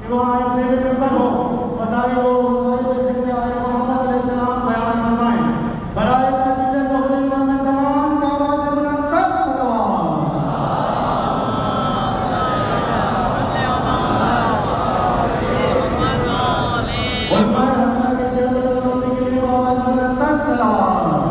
کہ وہ آئے زیر ممبر ہو فضائل و صاحب ذکر آل محمد علیہ السلام بیان فرمائیں. برائے تاجید ظہور امام زمان باواز بلند تر صلوات. علماء حق کی صحت و سلامتی کے لیے باواز بلند تر صلوات.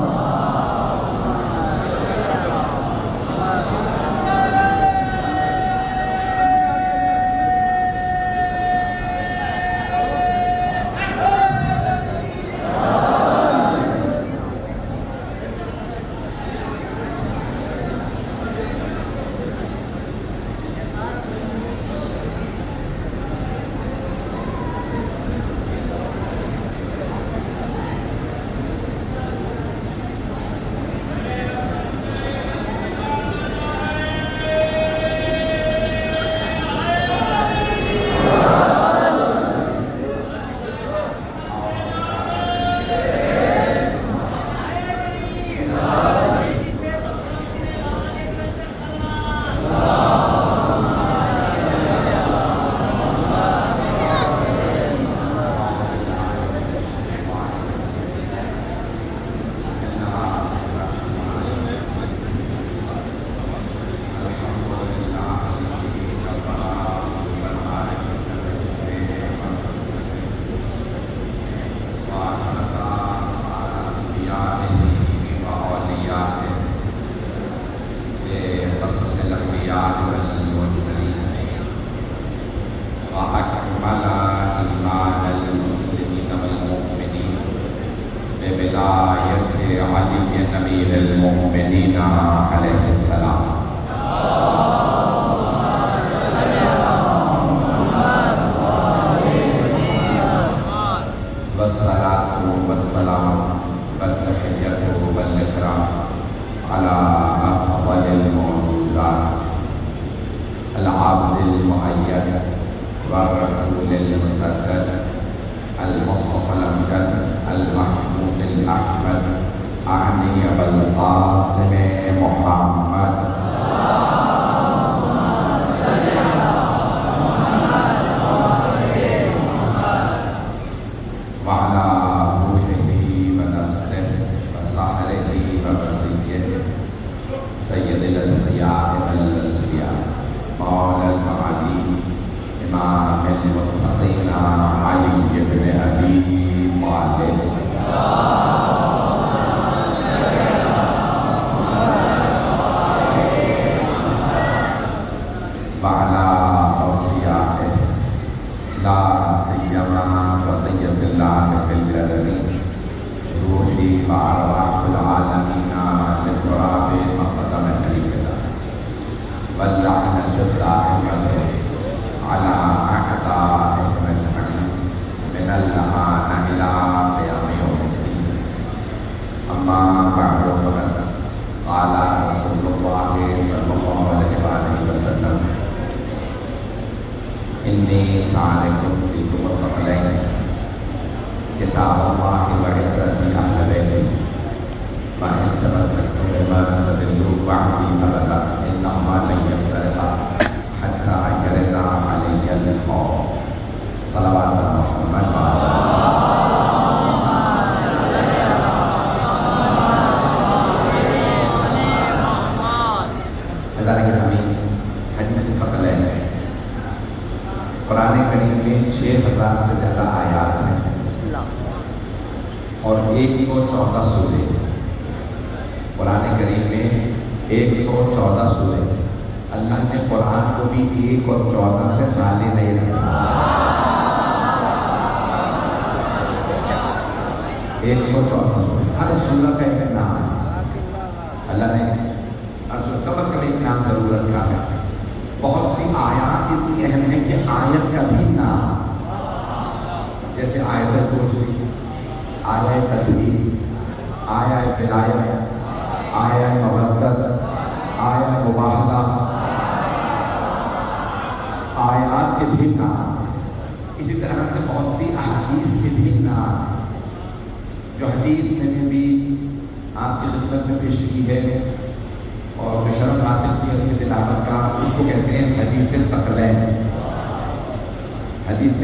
حدیث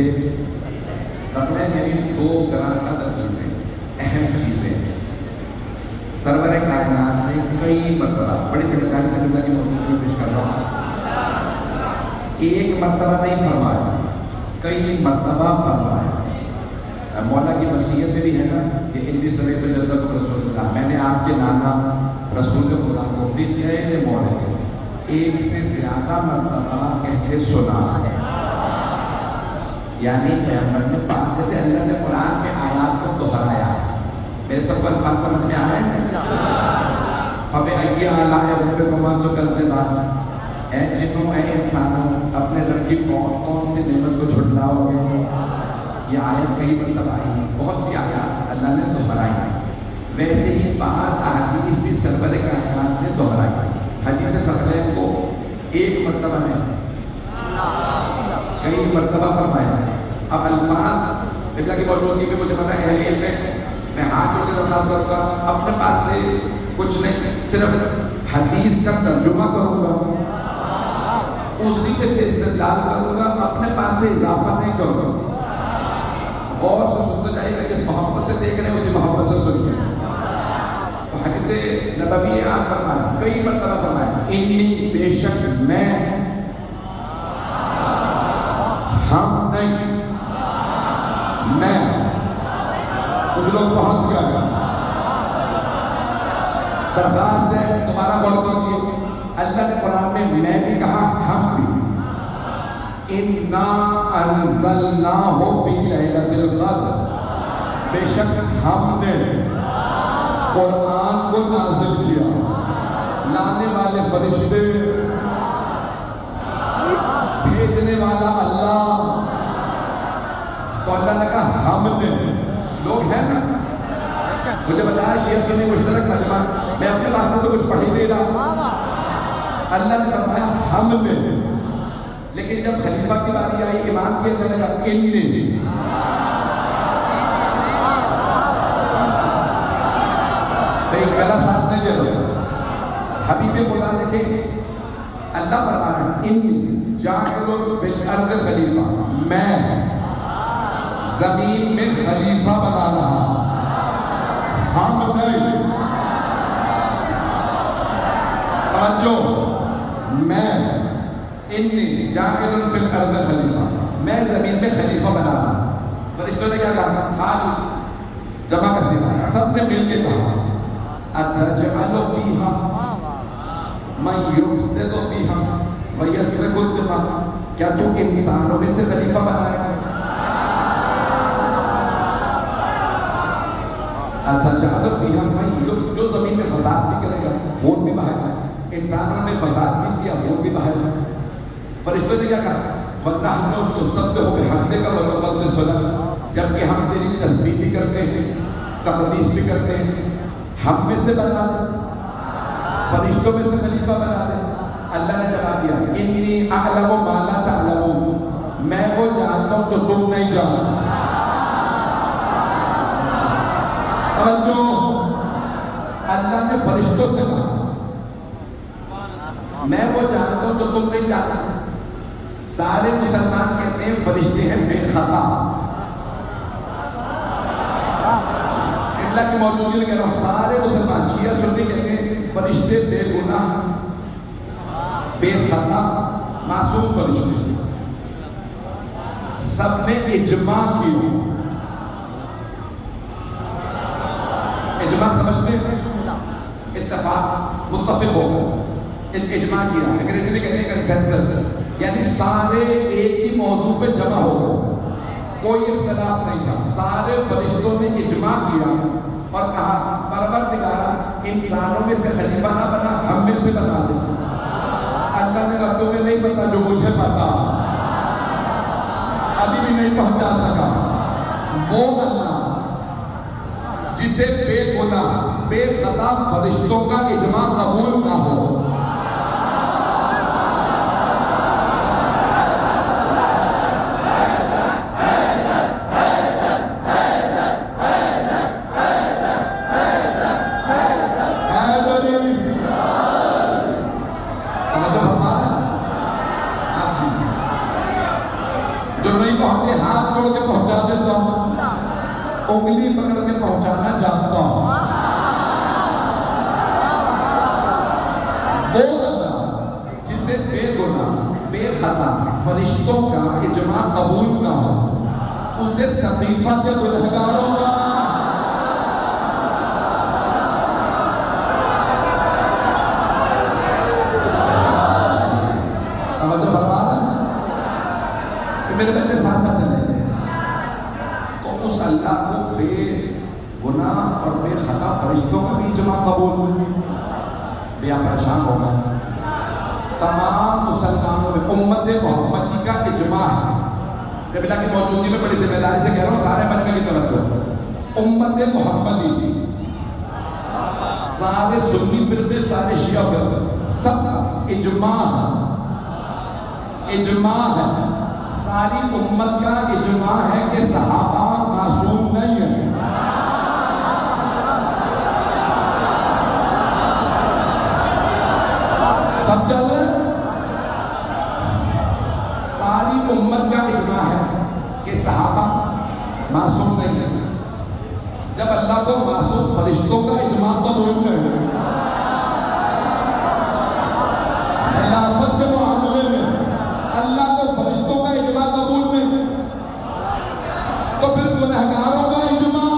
ثقلین یعنی دو گراں قدر چیزیں، اہم چیزیں سرور کائنات نے کئی مرتبہ، بڑی ذمہ سے مرزا کی موجودگی میں پیش کر رہا ہوں، ایک مرتبہ نہیں فرمایا، کئی مرتبہ فرمایا۔ مولا کی وصیت میں بھی ہے نا کہ انی سمیت جدکم رسول اللہ، میں نے آپ کے نانا رسول خدا کو فی غیر موضع ایک سے زیادہ مرتبہ کہتے سنا ہے۔ یعنی پیغمبر نے پاک جیسے اللہ نے قرآن کے آیات کو دہرایا ہے۔ میرے سب کو الفاظ سمجھ میں آ رہے ہیں؟ فَبِأَيِّ آلَاءِ رَبِّكُمَا تُكَذِّبَانِ، اے جنوں اے انسانوں اپنے رب کی کون کون سی نعمت کو جھٹلاؤ گے؟ یہ آیت کئی مرتبہ آئی، بہت سی آیات اللہ نے دہرائی ہیں۔ ویسے ہی بعض احادیث بھی سرور کائنات نے دہرائی۔ حدیث ثقلین کو ایک مرتبہ نہیں کئی مرتبہ فرمایا۔ اب الفاظ قبلہ کی موجودگی میں مجھے پتا ہے اہل علم ہے، میں ہاتھ جوڑ کے درخواست کروں گا اپنے پاس سے کچھ نہیں، صرف حدیث کا ترجمہ کروں گا، اسی میں سے استدلال کروں گا، اپنے پاس سے اضافہ نہیں کروں گا۔ غور سے سنتے جائے گا، جس محبت سے دیکھ رہے ہیں اسی محبت سے سنیے۔ تو حدیث نبوی آپ فرمایا، کئی مرتبہ فرمایا، انی بے شک میں، ہم نہیں، میں، کچھ لوگ پہنچ گئے، درخواست ہے دوبارہ غور کیجیے۔ اللہ نے قرآن میں بھی کہا، ہم بھی، اِنَّا أَنزَلْنَاهُ فِي لَيْلَةِ الْقَدْرِ، بے شک ہم نے قرآن کو نازل کیا، لانے والے فرشتے، بھیجنے والا اللہ۔ تو اللہ نے کہا ہم نے، لوگ ہیں نا، مجھے بتایا شیعہ سنی مشترک مجمع، میں اپنے واسطے تو کچھ پڑھ ہی نہیں رہا، اللہ نے فرمایا ہم نے۔ لیکن جب خلیفہ کی باری آئی امام کی، اللہ نے کہا انی، گلا ساتھ نہیں دے رہا۔ حبیب خدا دیکھیں اللہ فرما رہا ہے انی جاعل فی الارض خلیفہ، میں زمین میں خلیفہ بنا رہا، ہم نہیں، توجہ، میں انی جاعل فی الارض خلیفہ، میں زمین میں خلیفہ بنا رہا۔ فرشتوں نے کیا کہا؟ آج جمع کا صیغہ، سب نے مل کے کہا أَتَجْعَلُ فِيهَا مَنْ يُفْسِدُ فِيهَا وَيَسْفِكُ الدِّمَاءَ، کیا تو انسانوں میں سے خلیفہ بنائے گا؟ أَتَجْعَلُ فِيهَا مَنْ يُفْسِدُ، جو زمین میں فساد بھی کرے گا، خون بھی بہائے گا، انسانوں نے فساد بھی کیا، خون بھی بہائے گا۔ فرشتوں نے کیا کہا؟ وَنَحْنُ نُسَبِّحُ بِحَمْدِكَ وَنُقَدِّسُ لَكَ، جبکہ ہم تیری تسبیح بھی کرتے ہیں، تقدیس بھی کرتے ہیں، ہم میں سے بنا دے، فرشتوں میں سے خلیفہ بنا دے۔ اللہ نے جواب دیا انی اعلم ما لا تعلمون، میں وہ جانتا ہوں جو تم نہیں جانتے۔ توجہ، اللہ نے فرشتوں سے کہا میں وہ جانتا ہوں جو تم نہیں جانتے۔ سارے مسلمان کہتے ہیں فرشتے ہیں بے خطا، اللہ کی موجودگی میں کہہ رہا ہوں، سارے مسلمان شیعہ سنی کہتے ہیں فرشتے بے گناہ، بے خطا، معصوم فرشتے۔ سب نے اجماع کیا، اجماع سمجھتے ہیں، اتفاق، متفق ہو گئے، اجماع کیا، انگریزی میں کہتے ہیں کنسنسس، یعنی سارے ایک ہی موضوع پہ جمع ہو گئے، کوئی اختلاف نہیں تھا۔ سارے فرشتوں نے اجماع کیا اور کہا پروردگارا انسانوں میں سے خلیفہ نہ بنا، ہم میں سے بنا دے۔ اللہ نے کہا تمہیں نہیں پتا جو مجھے پتا، ابھی بھی نہیں پہنچا سکا۔ وہ اللہ جسے بے گناہ بے خطا فرشتوں کا اجماع قبول نہ ہو، جو نہیں پہنچے ہاتھ جوڑ کے پہنچا دیتا ہوں، انگلی پکڑ کے پہنچانا جانتا ہوں۔ وہ اللہ جسے بے گناہ بے خطا فرشتوں کا اجماع قبول نہ ہو، اسے سقیفہ کے گنہگاروں کا توجہ فرما رہا ہے کہ میرے بچے ساتھ ساتھ چلیں گے، تو اس اللہ کو بے گناہ اور بے خطا فرشتوں کا بھی اجماع قبول بیا پریشان ہو گئے۔ تمام مسلمانوں میں امت محمدی کا اجماع ہے، قبلہ کی موجودگی میں بڑی ذمہ داری سے کہہ رہا ہوں، سارے مجمع کی توجہ، امت محمدی سارے سنی فرقے سارے شیعہ فرقے سب کا اجماع ہے، اجماع ہے، ساری امت کا اجماع ہے کہ صحابہ معصوم نہیں ہیں۔ سب چل رہے ہیں؟ ساری امت کا اجماع ہے کہ صحابہ معصوم نہیں ہیں۔ جب اللہ کو معصوم فرشتوں کا اجماع قبول ہے، خلافت کے معاملے میں اللہ کو فرشتوں کا اجماع قبول نہیں، تو پھر گنہگاروں کا اجماع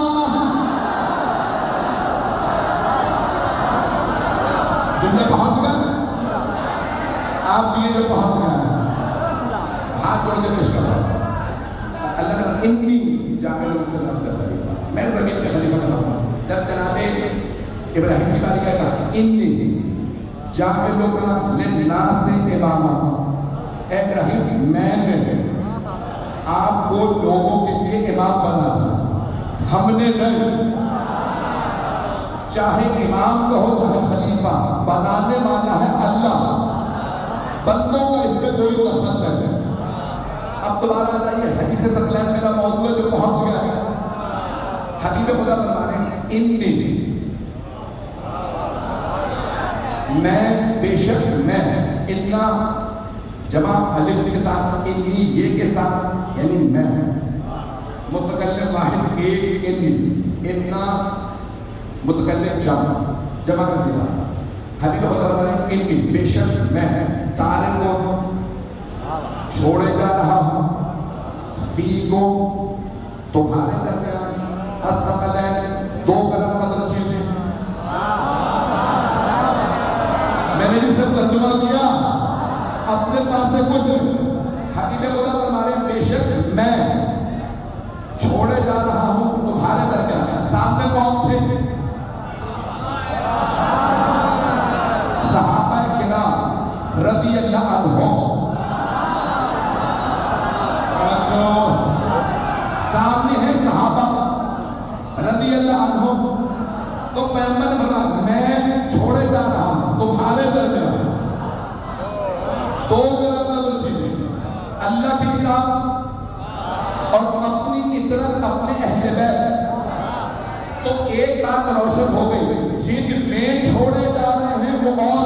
جن میں پہنچ گئے، آپ جی جو پہنچ گئے ہاتھ جوڑ کے پیش کر رہا ہوں، اللہ نے انی جاعل فی الارض خلیفہ، میں زمین پہ خلیفہ بناؤں گا۔ جب جناب ابراہیم کی باری کہا انی جاعلک للناس اماما، اے ابراہیم میں نے آپ کو لوگوں کے لیے امام بنا، ہم نے نہیں، چاہے امام کہو چاہے خلیفہ، بنانے والا ہے اللہ، بندوں کا اس میں کوئی دخل نہیں۔ اب دوبارہ آئیے حدیث ثقلین میرا موضوع ہے جو پہنچ گیا ہے، حبیب خدا فرمانے ہیں انی میں، بے شک میں، اتنا جمع الف کے ساتھ، انی یہ کے ساتھ یعنی میں، متکلم واحد ایک، انی اتنا متکلم جمع کا صیغہ، حبیب خدا فرمانے ہیں انی بے شک میں تارک کو چھوڑے جا رہا ہوں، فی کو تمہارے درمیان، الثقلین دو گرم بدل چیزیں، میں نے بھی صرف ترجمہ کیا، اپنے پاس سے کچھ، حبیب خدا فرمانے ہیں بے شک میں چھوڑے جا رہا ہوں تمہارے درمیان، سامنے کون تھے؟ صحابہ کرام رضی اللہ عنہم، سامنے ہیں صحابہ رضی اللہ عنہم، تو پیغمبر نے فرمایا میں چھوڑے جا رہا ہوں تمہارے درمیان دو گرم چیزیں، اللہ کی کتاب اور اپنی اطرت اپنے اہل بیت، تو ایک بات روشن ہو گئی، جن میں چھوڑے جا رہے ہیں وہ اور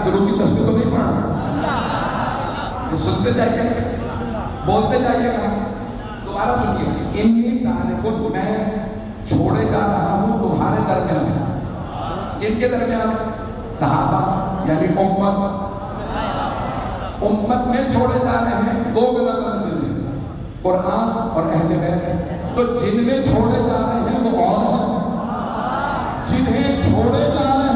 درود کی تصویر تو نہیں پڑھا، سنتے جائیے بولتے جائیے گا، دوبارہ سنیے، انی تارکن میں چھوڑے جا رہا ہوں تمہارے درمیان، کن کے درمیان؟ صحابہ یعنی امت میں چھوڑے جا رہے ہیں دو غلط چیزیں، قرآن اور اہل بیت، تو جن میں چھوڑے جا رہے ہیں وہ اور ہیں، جنہیں چھوڑے جا رہے